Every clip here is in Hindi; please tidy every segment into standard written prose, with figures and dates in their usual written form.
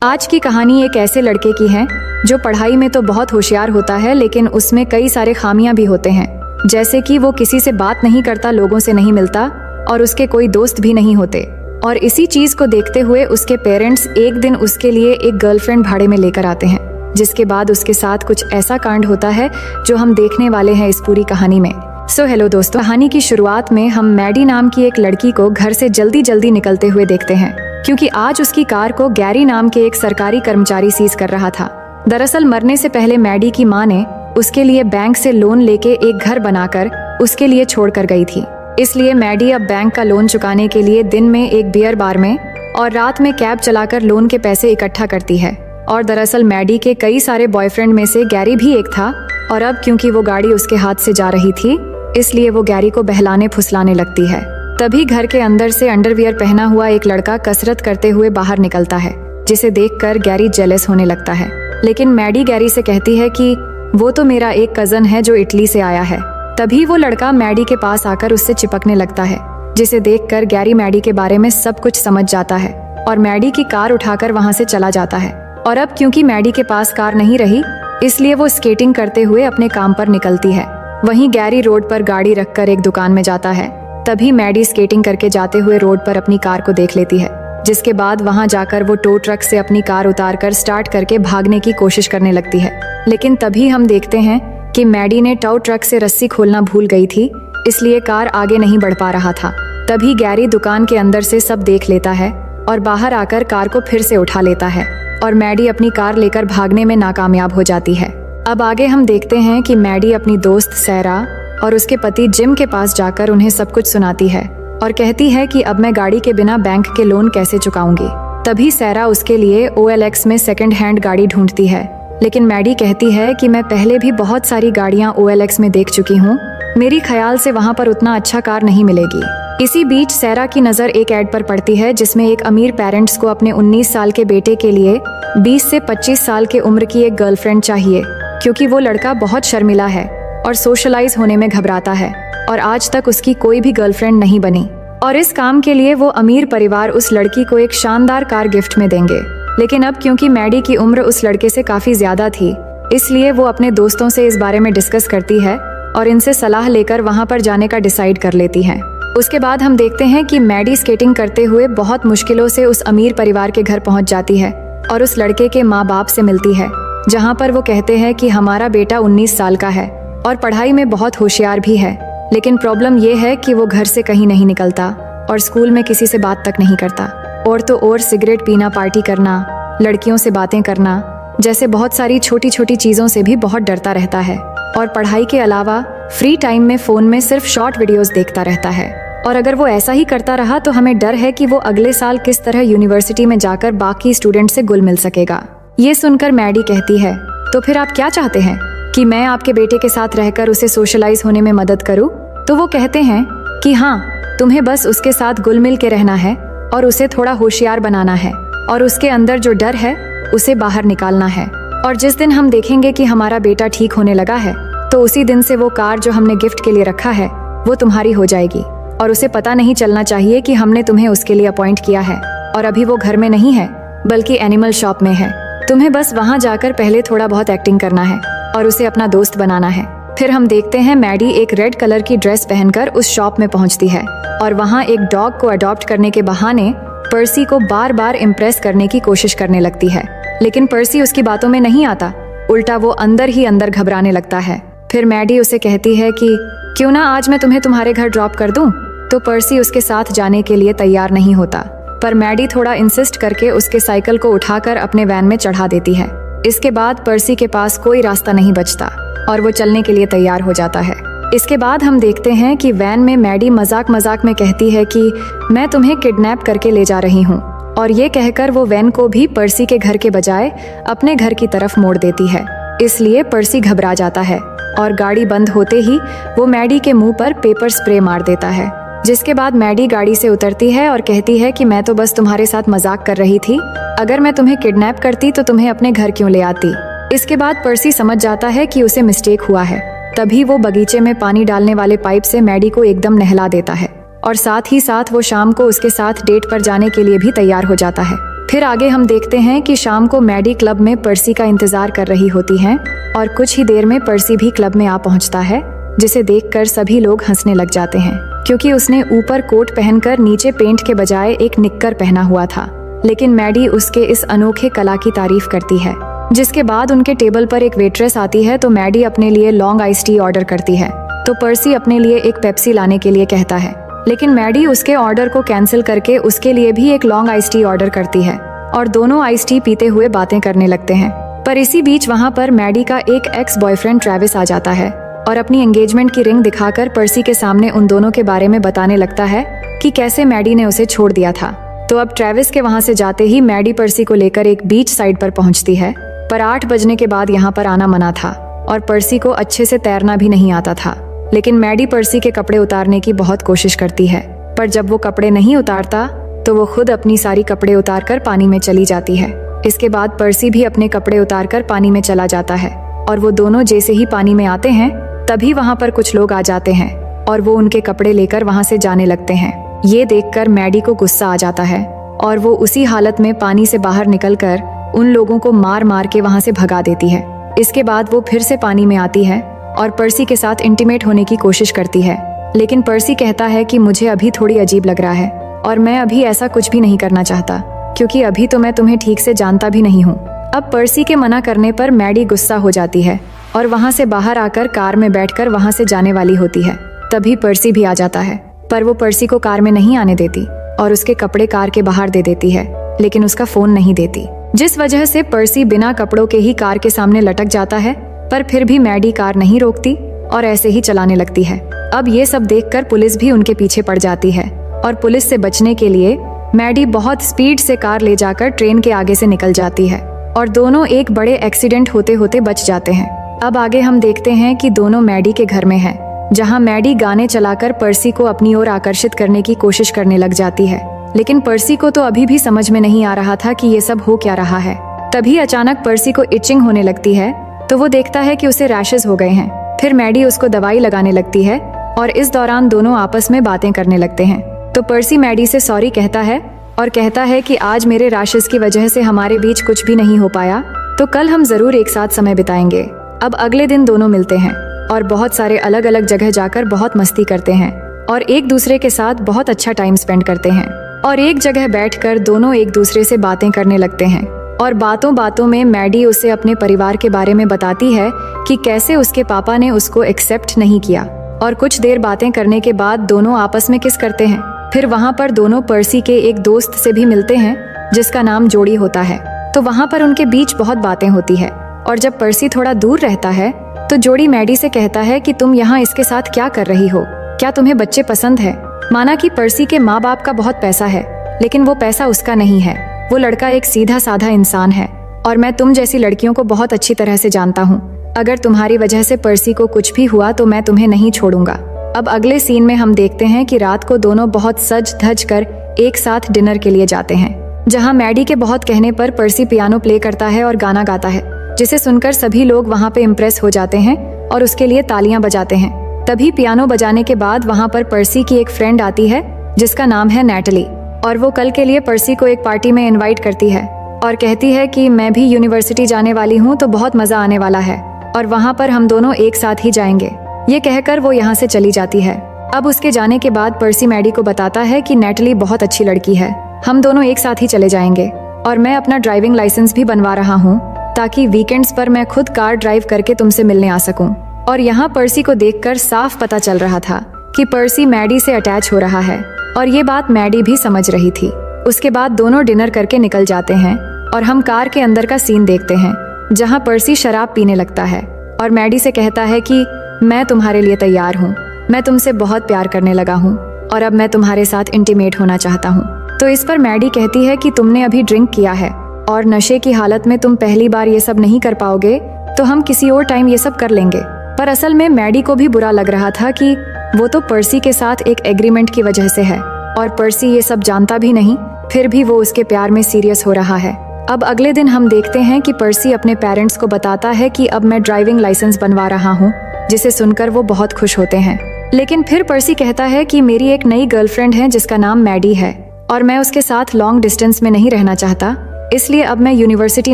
आज की कहानी एक ऐसे लड़के की है जो पढ़ाई में तो बहुत होशियार होता है, लेकिन उसमें कई सारे खामियां भी होते हैं। जैसे कि वो किसी से बात नहीं करता, लोगों से नहीं मिलता और उसके कोई दोस्त भी नहीं होते। और इसी चीज को देखते हुए उसके पेरेंट्स एक दिन उसके लिए एक गर्लफ्रेंड भाड़े में लेकर आते हैं, जिसके बाद उसके साथ कुछ ऐसा कांड होता है जो हम देखने वाले हैं इस पूरी कहानी में। हेलो दोस्तों, कहानी की शुरुआत में हम मैडी नाम की एक लड़की को घर से जल्दी जल्दी निकलते हुए देखते हैं, क्योंकि आज उसकी कार को गैरी नाम के एक सरकारी कर्मचारी सीज कर रहा था। दरअसल मरने से पहले मैडी की माँ ने उसके लिए बैंक से लोन लेके एक घर बनाकर उसके लिए छोड़कर गई थी। इसलिए मैडी अब बैंक का लोन चुकाने के लिए दिन में एक बियर बार में और रात में कैब चलाकर लोन के पैसे इकट्ठा करती है। और दरअसल मैडी के कई सारे बॉयफ्रेंड में से गैरी भी एक था, और अब क्योंकि वो गाड़ी उसके हाथ से जा रही थी, इसलिए वो गैरी को बहलाने फुसलाने लगती है। तभी घर के अंदर से अंडरवियर पहना हुआ एक लड़का कसरत करते हुए बाहर निकलता है, जिसे देखकर गैरी जेलस होने लगता है। लेकिन मैडी गैरी से कहती है कि वो तो मेरा एक कजन है जो इटली से आया है। तभी वो लड़का मैडी के पास आकर उससे चिपकने लगता है, जिसे देखकर गैरी मैडी के बारे में सब कुछ समझ जाता है और मैडी की कार उठाकर वहाँ से चला जाता है। और अब क्योंकि मैडी के पास कार नहीं रही, इसलिए वो स्केटिंग करते हुए अपने काम पर निकलती है। वहीं गैरी रोड पर गाड़ी रखकर एक दुकान में जाता है। तभी मैडी स्केटिंग करके जाते हुए रोड पर अपनी कार को देख लेती है, जिसके बाद वहां जाकर वो टो ट्रक से अपनी कार उतारकर स्टार्ट करके भागने की कोशिश करने लगती है। लेकिन तभी हम देखते हैं कि मैडी ने टो ट्रक से रस्सी खोलना भूल गई थी, इसलिए कार आगे नहीं बढ़ पा रहा था। तभी गैरी दुकान के अंदर से सब देख लेता है और बाहर आकर कार को फिर से उठा लेता है और मैडी अपनी कार लेकर भागने में नाकामयाब हो जाती है। अब आगे हम देखते हैं कि मैडी अपनी दोस्त सैरा और उसके पति जिम के पास जाकर उन्हें सब कुछ सुनाती है और कहती है कि अब मैं गाड़ी के बिना बैंक के लोन कैसे चुकाऊंगी। तभी सैरा उसके लिए OLX में सेकंड हैंड गाड़ी ढूंढती है, लेकिन मैडी कहती है कि मैं पहले भी बहुत सारी गाड़ियां OLX में देख चुकी हूँ, मेरी ख्याल से वहाँ पर उतना अच्छा कार नहीं मिलेगी। इसी बीच सैरा की नज़र एक ऐड पर पड़ती है, जिसमें एक अमीर पेरेंट्स को अपने 19 साल के बेटे के लिए 20 से 25 साल के उम्र की एक गर्लफ्रेंड चाहिए, क्योंकि वो लड़का बहुत शर्मिला है और सोशलाइज होने में घबराता है और आज तक उसकी कोई भी गर्लफ्रेंड नहीं बनी। और इस काम के लिए वो अमीर परिवार उस लड़की को एक शानदार कार गिफ्ट में देंगे। लेकिन अब क्योंकि मैडी की उम्र उस लड़के से काफी ज्यादा थी, इसलिए वो अपने दोस्तों से इस बारे में डिस्कस करती है और इनसे सलाह लेकर वहाँ पर जाने का डिसाइड कर लेती है। उसके बाद हम देखते हैं कि मैडी स्केटिंग करते हुए बहुत मुश्किलों से उस अमीर परिवार के घर पहुँच जाती है और उस लड़के के माँ बाप से मिलती है, जहाँ पर वो कहते हैं कि हमारा बेटा 19 साल का है और पढ़ाई में बहुत होशियार भी है, लेकिन प्रॉब्लम ये है कि वो घर से कहीं नहीं निकलता और स्कूल में किसी से बात तक नहीं करता। और तो और सिगरेट पीना, पार्टी करना, लड़कियों से बातें करना जैसे बहुत सारी छोटी छोटी चीज़ों से भी बहुत डरता रहता है। और पढ़ाई के अलावा फ्री टाइम में फ़ोन में सिर्फ शॉर्ट वीडियोस देखता रहता है। और अगर वो ऐसा ही करता रहा तो हमें डर है कि वो अगले साल किस तरह यूनिवर्सिटी में जाकर बाकी स्टूडेंट से घुल मिल सकेगा। ये सुनकर मैडी कहती है, तो फिर आप क्या चाहते हैं कि मैं आपके बेटे के साथ रहकर उसे सोशलाइज होने में मदद करूं? तो वो कहते हैं कि हाँ, तुम्हें बस उसके साथ घुल मिल के रहना है और उसे थोड़ा होशियार बनाना है और उसके अंदर जो डर है उसे बाहर निकालना है। और जिस दिन हम देखेंगे कि हमारा बेटा ठीक होने लगा है, तो उसी दिन से वो कार जो हमने गिफ्ट के लिए रखा है वो तुम्हारी हो जाएगी और उसे पता नहीं चलना चाहिए कि हमने तुम्हें उसके लिए अपॉइंट किया है। और अभी वो घर में नहीं है बल्कि एनिमल शॉप में है। तुम्हें बस वहाँ जाकर पहले थोड़ा बहुत एक्टिंग करना है और उसे अपना दोस्त बनाना है। फिर हम देखते हैं मैडी एक रेड कलर की ड्रेस पहनकर उस शॉप में पहुंचती है और वहां एक डॉग को अडॉप्ट करने के बहाने पर्सी को बार बार इम्प्रेस करने की कोशिश करने लगती है। लेकिन पर्सी उसकी बातों में नहीं आता, उल्टा वो अंदर ही अंदर घबराने लगता है। फिर मैडी उसे कहती है कि क्यों ना आज मैं तुम्हें तुम्हारे घर ड्रॉप कर दूं? तो पर्सी उसके साथ जाने के लिए तैयार नहीं होता, पर मैडी थोड़ा इंसिस्ट करके उसके साइकिल को उठाकर अपने वैन में चढ़ा देती है। इसके बाद पर्सी के पास कोई रास्ता नहीं बचता और वो चलने के लिए तैयार हो जाता है। इसके बाद हम देखते हैं कि वैन में मैडी मजाक मजाक में कहती है कि मैं तुम्हें किडनैप करके ले जा रही हूँ, और ये कहकर वो वैन को भी पर्सी के घर के बजाय अपने घर की तरफ मोड़ देती है। इसलिए पर्सी घबरा जाता है और गाड़ी बंद होते ही वो मैडी के मुंह पर पेपर स्प्रे मार देता है। जिसके बाद मैडी गाड़ी से उतरती है और कहती है कि मैं तो बस तुम्हारे साथ मजाक कर रही थी, अगर मैं तुम्हें किडनैप करती तो तुम्हें अपने घर क्यों ले आती। इसके बाद पर्सी समझ जाता है कि उसे मिस्टेक हुआ है। तभी वो बगीचे में पानी डालने वाले पाइप से मैडी को एकदम नहला देता है और साथ ही साथ वो शाम को उसके साथ डेट पर जाने के लिए भी तैयार हो जाता है। फिर आगे हम देखते हैं कि शाम को मैडी क्लब में पर्सी का इंतजार कर रही होती है और कुछ ही देर में पर्सी भी क्लब में आ पहुंचता है, जिसे देखकर सभी लोग हंसने लग जाते हैं क्योंकि उसने ऊपर कोट पहनकर नीचे पेंट के बजाय एक निक्कर पहना हुआ था। लेकिन मैडी उसके इस अनोखे कला की तारीफ करती है। जिसके बाद उनके टेबल पर एक वेट्रेस आती है तो मैडी अपने लिए लॉन्ग आइस टी ऑर्डर करती है तो पर्सी अपने लिए एक पेप्सी लाने के लिए कहता है, लेकिन मैडी उसके ऑर्डर को कैंसिल करके उसके लिए भी एक लॉन्ग आइस टी ऑर्डर करती है और दोनों आइस टी पीते हुए बातें करने लगते हैं। पर इसी बीच वहाँ पर मैडी का एक एक्स बॉयफ्रेंड ट्रेविस आ जाता है और अपनी एंगेजमेंट की रिंग दिखाकर पर्सी के सामने उन दोनों के बारे में बताने लगता है कि कैसे मैडी ने उसे छोड़ दिया था। तो अब ट्रेविस के वहाँ से जाते ही मैडी पर्सी को लेकर एक बीच साइड पर पहुँचती है, पर 8 बजने के बाद यहाँ पर आना मना था और पर्सी को अच्छे से तैरना भी नहीं आता था। लेकिन मैडी पर्सी के कपड़े उतारने की बहुत कोशिश करती है, पर जब वो कपड़े नहीं उतारता तो वो खुद अपनी सारी कपड़े उतारकर पानी में चली जाती है। इसके बाद पर्सी भी अपने कपड़े उतारकर पानी में चला जाता है और वो दोनों जैसे ही पानी में आते हैं तभी वहाँ पर कुछ लोग आ जाते हैं और वो उनके कपड़े लेकर वहाँ से जाने लगते हैं। ये देखकर मैडी को गुस्सा आ जाता है और वो उसी हालत में पानी से बाहर निकलकर उन लोगों को मार मार के वहाँ से भगा देती है। इसके बाद वो फिर से पानी में आती है और पर्सी के साथ इंटीमेट होने की कोशिश करती है, लेकिन पर्सी कहता है कि मुझे अभी थोड़ी अजीब लग रहा है और मैं अभी ऐसा कुछ भी नहीं करना चाहता क्योंकि अभी तो मैं तुम्हें ठीक से जानता भी नहीं हूँ। अब पर्सी के मना करने पर मैडी गुस्सा हो जाती है और वहाँ से बाहर आकर कार में बैठकर वहाँ से जाने वाली होती है। तभी पर्सी भी आ जाता है, पर वो पर्सी को कार में नहीं आने देती और उसके कपड़े कार के बाहर दे देती है, लेकिन उसका फोन नहीं देती, जिस वजह से पर्सी बिना कपड़ों के ही कार के सामने लटक जाता है। पर फिर भी मैडी कार नहीं रोकती और ऐसे ही चलाने लगती है। अब ये सब देखकर पुलिस भी उनके पीछे पड़ जाती है और पुलिस से बचने के लिए मैडी बहुत स्पीड से कार ले जाकर ट्रेन के आगे से निकल जाती है और दोनों एक बड़े एक्सीडेंट होते होते बच जाते हैं। अब आगे हम देखते हैं कि दोनों मैडी के घर में हैं, जहां मैडी गाने चलाकर पर्सी को अपनी ओर आकर्षित करने की कोशिश करने लग जाती है। लेकिन पर्सी को तो अभी भी समझ में नहीं आ रहा था कि ये सब हो क्या रहा है। तभी अचानक पर्सी को इचिंग होने लगती है तो वो देखता है कि उसे रैशेस हो गए हैं। फिर मैडी उसको दवाई लगाने लगती है और इस दौरान दोनों आपस में बातें करने लगते हैं। तो पर्सी मैडी से सॉरी कहता है और कहता है कि आज मेरे रैशेस की वजह से हमारे बीच कुछ भी नहीं हो पाया, तो कल हम जरूर एक साथ समय बिताएंगे। अब अगले दिन दोनों मिलते हैं और बहुत सारे अलग अलग जगह जाकर बहुत मस्ती करते हैं और एक दूसरे के साथ बहुत अच्छा टाइम स्पेंड करते हैं और एक जगह बैठकर दोनों एक दूसरे से बातें करने लगते हैं। और बातों बातों में मैडी उसे अपने परिवार के बारे में बताती है कि कैसे उसके पापा ने उसको एक्सेप्ट नहीं किया। और कुछ देर बातें करने के बाद दोनों आपस में किस करते हैं। फिर वहाँ पर दोनों पर्सी के एक दोस्त से भी मिलते हैं जिसका नाम जोड़ी होता है। तो वहाँ पर उनके बीच बहुत बातें होती है और जब पर्सी थोड़ा दूर रहता है तो जोड़ी मैडी से कहता है कि तुम यहाँ इसके साथ क्या कर रही हो, क्या तुम्हें बच्चे पसंद है। माना कि पर्सी के माँ बाप का बहुत पैसा है, लेकिन वो पैसा उसका नहीं है। वो लड़का एक सीधा साधा इंसान है और मैं तुम जैसी लड़कियों को बहुत अच्छी तरह से जानता हूँ। अगर तुम्हारी वजह से पर्सी को कुछ भी हुआ तो मैं तुम्हें नहीं छोड़ूंगा। अब अगले सीन में हम देखते हैं कि रात को दोनों बहुत सज धज कर एक साथ डिनर के लिए जाते हैं, जहां मैडी के बहुत कहने पर पर्सी पियानो प्ले करता है और गाना गाता है, जिसे सुनकर सभी लोग वहां पे इम्प्रेस हो जाते हैं और उसके लिए तालियां बजाते हैं। तभी पियानो बजाने के बाद वहां पर पर्सी की एक फ्रेंड आती है जिसका नाम है नैटली, और वो कल के लिए पर्सी को एक पार्टी में इन्वाइट करती है और कहती है कि मैं भी यूनिवर्सिटी जाने वाली हूँ तो बहुत मजा आने वाला है और वहाँ पर हम दोनों एक साथ ही जाएंगे। ये कहकर वो यहाँ से चली जाती है। अब उसके जाने के बाद पर्सी मैडी को बताता है कि नैटली बहुत अच्छी लड़की है, हम दोनों एक साथ ही चले जाएंगे और मैं अपना ड्राइविंग लाइसेंस भी बनवा रहा हूँ ताकि वीकेंड्स पर मैं खुद कार ड्राइव करके तुमसे मिलने आ सकूं। और यहाँ पर्सी को देखकर साफ पता चल रहा था कि पर्सी मैडी से अटैच हो रहा है और ये बात मैडी भी समझ रही थी। उसके बाद दोनों डिनर करके निकल जाते हैं और हम कार के अंदर का सीन देखते हैं जहाँ पर्सी शराब पीने लगता है और मैडी से कहता है कि मैं तुम्हारे लिए तैयार हूँ, मैं तुमसे बहुत प्यार करने लगा हूँ और अब मैं तुम्हारे साथ इंटीमेट होना चाहता हूँ। तो इस पर मैडी कहती है कि तुमने अभी ड्रिंक किया है और नशे की हालत में तुम पहली बार ये सब नहीं कर पाओगे, तो हम किसी और टाइम ये सब कर लेंगे। पर असल में मैडी को भी बुरा लग रहा था कि वो तो पर्सी के साथ एक एग्रीमेंट की वजह से है और पर्सी ये सब जानता भी नहीं, फिर भी वो उसके प्यार में सीरियस हो रहा है। अब अगले दिन हम देखते हैं कि पर्सी अपने पेरेंट्स को बताता है कि अब मैं ड्राइविंग लाइसेंस बनवा रहा हूँ, जिसे सुनकर वो बहुत खुश होते हैं। लेकिन फिर पर्सी कहता है कि मेरी एक नई गर्लफ्रेंड है जिसका नाम मैडी है और मैं उसके साथ लॉन्ग डिस्टेंस में नहीं रहना चाहता, इसलिए अब मैं यूनिवर्सिटी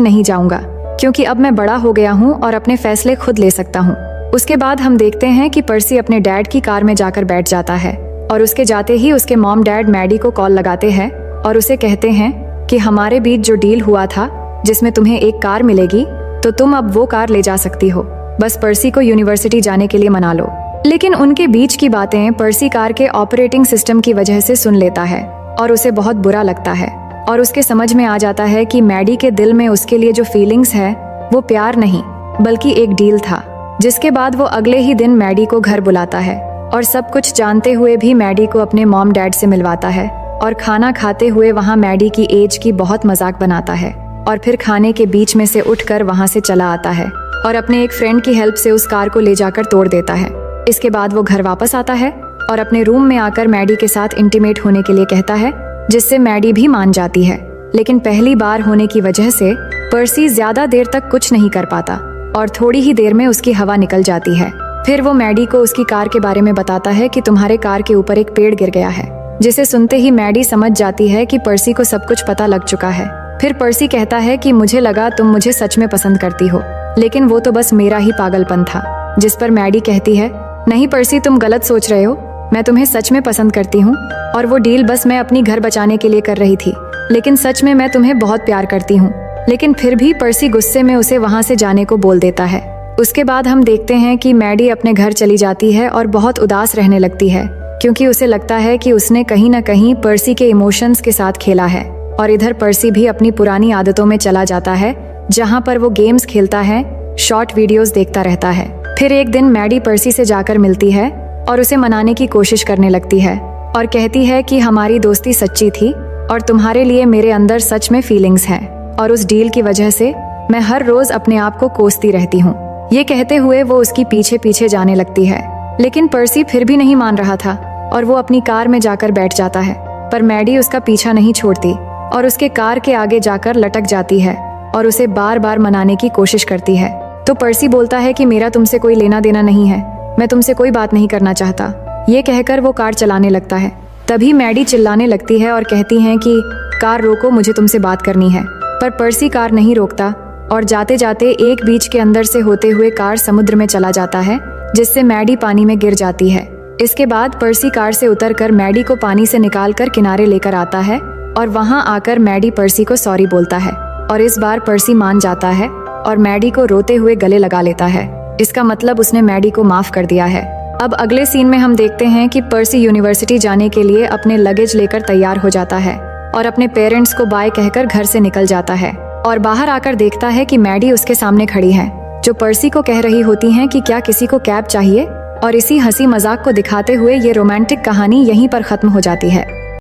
नहीं जाऊंगा, क्योंकि अब मैं बड़ा हो गया हूँ और अपने फैसले खुद ले सकता हूँ। उसके बाद हम देखते हैं कि पर्सी अपने डैड की कार में जाकर बैठ जाता है और उसके जाते ही उसके मॉम डैड मैडी को कॉल लगाते हैं और उसे कहते हैं कि हमारे बीच जो डील हुआ था जिसमें तुम्हें एक कार मिलेगी, तो तुम अब वो कार ले जा सकती हो, बस पर्सी को यूनिवर्सिटी जाने के लिए मना लो। लेकिन उनके बीच की बातें पर्सी कार के ऑपरेटिंग सिस्टम की वजह से सुन लेता है और उसे बहुत बुरा लगता है और उसके समझ में आ जाता है कि मैडी के दिल में उसके लिए जो फीलिंग्स है वो प्यार नहीं बल्कि एक डील था। जिसके बाद वो अगले ही दिन मैडी को घर बुलाता है और सब कुछ जानते हुए भी मैडी को अपने मॉम डैड से मिलवाता है और खाना खाते हुए वहाँ मैडी की एज की बहुत मजाक बनाता है और फिर खाने के बीच में से उठकर वहाँ से चला आता है और अपने एक फ्रेंड की हेल्प से उस कार को ले जाकर तोड़ देता है। इसके बाद वो घर वापस आता है और अपने रूम में आकर मैडी के साथ इंटीमेट होने के लिए कहता है, जिससे मैडी भी मान जाती है। लेकिन पहली बार होने की वजह से पर्सी ज्यादा देर तक कुछ नहीं कर पाता और थोड़ी ही देर में उसकी हवा निकल जाती है। फिर वो मैडी को उसकी कार के बारे में बताता है कि तुम्हारे कार के ऊपर एक पेड़ गिर गया है, जिसे सुनते ही मैडी समझ जाती है कि पर्सी को सब कुछ पता लग चुका है। फिर पर्सी कहता है कि मुझे लगा तुम मुझे सच में पसंद करती हो, लेकिन वो तो बस मेरा ही पागलपन था। जिस पर मैडी कहती है, नहीं पर्सी, तुम गलत सोच रहे हो, मैं तुम्हें सच में पसंद करती हूँ और वो डील बस मैं अपनी घर बचाने के लिए कर रही थी, लेकिन सच में मैं तुम्हें बहुत प्यार करती हूँ। लेकिन फिर भी पर्सी गुस्से में उसे वहाँ से जाने को बोल देता है। उसके बाद हम देखते हैं कि मैडी अपने घर चली जाती है और बहुत उदास रहने लगती है, क्योंकि उसे लगता है कि उसने कहीं न कहीं पर्सी के इमोशंस के साथ खेला है। और इधर पर्सी भी अपनी पुरानी आदतों में चला जाता है, जहाँ पर वो गेम्स खेलता है, शॉर्ट वीडियोस देखता रहता है। फिर एक दिन मैडी पर्सी से जाकर मिलती है और उसे मनाने की कोशिश करने लगती है और कहती है कि हमारी दोस्ती सच्ची थी और तुम्हारे लिए मेरे अंदर सच में फीलिंग्स हैं और उस डील की वजह से मैं हर रोज अपने आप को कोसती रहती हूँ। ये कहते हुए वो उसकी पीछे पीछे जाने लगती है, लेकिन पर्सी फिर भी नहीं मान रहा था और वो अपनी कार में जाकर बैठ जाता है। पर मैडी उसका पीछा नहीं छोड़ती और उसके कार के आगे जाकर लटक जाती है और उसे बार बार मनाने की कोशिश करती है। तो पर्सी बोलता है कि मेरा तुमसे कोई लेना देना नहीं है, मैं तुमसे कोई बात नहीं करना चाहता। ये कहकर वो कार चलाने लगता है। तभी मैडी चिल्लाने लगती है और कहती है कि कार रोको, मुझे तुमसे बात करनी है। पर पर्सी कार नहीं रोकता और जाते जाते एक बीच के अंदर से होते हुए कार समुद्र में चला जाता है, जिससे मैडी पानी में गिर जाती है। इसके बाद पर्सी कार से उतरकर मैडी को पानी से निकालकर किनारे लेकर आता है और वहां आकर मैडी पर्सी को सॉरी बोलता है और इस बार पर्सी मान जाता है और मैडी को रोते हुए गले लगा लेता है। इसका मतलब उसने मैडी को माफ कर दिया है। अब अगले सीन में हम देखते हैं कि पर्सी यूनिवर्सिटी जाने के लिए अपने लगेज लेकर तैयार हो जाता है और अपने पेरेंट्स को बाय कहकर घर से निकल जाता है और बाहर आकर देखता है कि मैडी उसके सामने खड़ी है, जो पर्सी को कह रही होती हैं कि क्या किसी को कैब चाहिए। और इसी हंसी मजाक को दिखाते हुए ये रोमांटिक कहानी यहीं पर खत्म हो जाती है।